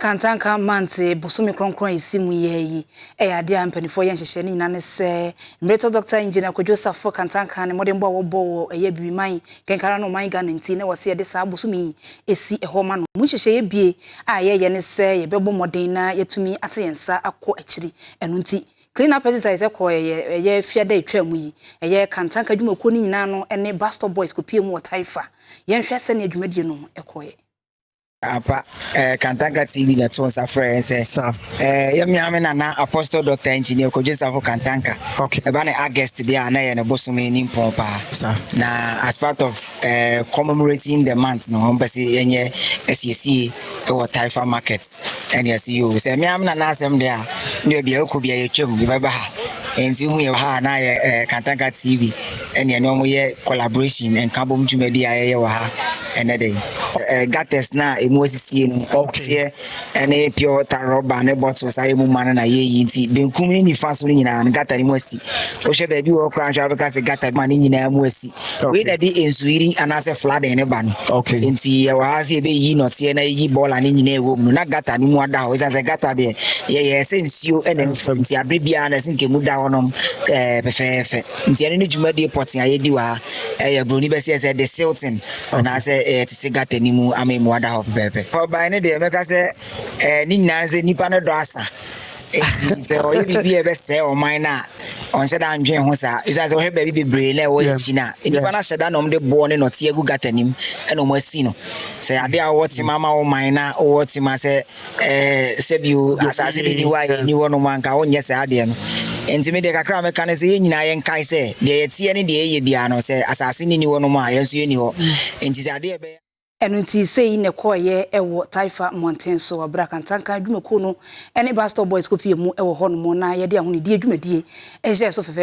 Kantanka mante bosome kronkron isimu yeyi ade ampanifo ye nhyehyɛ ne nyina ne sɛ mreto doctor engineer Kwadwo Safo Kantanka ne modembo a wobo eye bibiman kenkara no man Ghana nti ne wose de saa bosome esi ehɔ ma no mu nhyehyɛ ye bie a ye ne sɛ ye bɛbɔ moden na yetumi ate yensa akɔ akyiri eno nti clean up exercise ko ye fiada etwa mu yi eye Kantanka dwumako ni nyina no ene Buzstop boys kopie mu Taifa ye nhwɛ sɛ ne dwumadie no ekoye Apa Kantanka TV na tonsa friends yemi na Apostle Doctor Engineer Kwadwo Safo Kantanka. Okay. Eba na August bia na ye ne bosome ni pompa. Na as part of commemorating the month no hompese yenye SEC e Taifa market. And yes you say me am na asem de a ne bia ko bia ye twam bi baba ha. Enti hu ye ha na ye Kantanka TV ene no mo ye collaboration and kabom dwumadi aye wa ha ene dey. Gates na emosisi no okay ene pure taroba ne bottles aye mu man na ye nti benkum ni faso ni nyina gata ni mosi o hwe ba bi wo kra hwa be ka se gata man ni nyina mu asi we na di ensuiri anase flood ne ba no okay nti ye wa se be yi no te na yi ball ani nyina ewo mu na gata ni mu ada ho se gata de ye se nsio ene mfam nti abre bia na se nke mu da honom pefefe nti ene ni dwumadi pot aye di wa ye broni be se de silton na se te se gata ni mu amemu ada ho bebe for by ne de meka se ni nyina se nipa ne do asa se o yi bi e be se o man na on se da ndwen ho sa isa se o he ba bi bebre na wo yi na nipa na se da no de bo ne no te agu gata nim e no mo asi no se ade a wo ti mama wo man na wo ti ma se se bi o asase de ni wa ni wo no man ka wo nye se ade no enti me de kakra meka ne se ye nyina ye nkai se de ye tie ne de ye bia no se asase ni wo no ma ye so ye ni ho enti se ade e be eno nti sei ne koye ewo Taifa mountain so abra Kantanka dwumako no ene Buzstop boys kopie mu ewo ho no mo na ye de ahone die dwumadie eje so fefe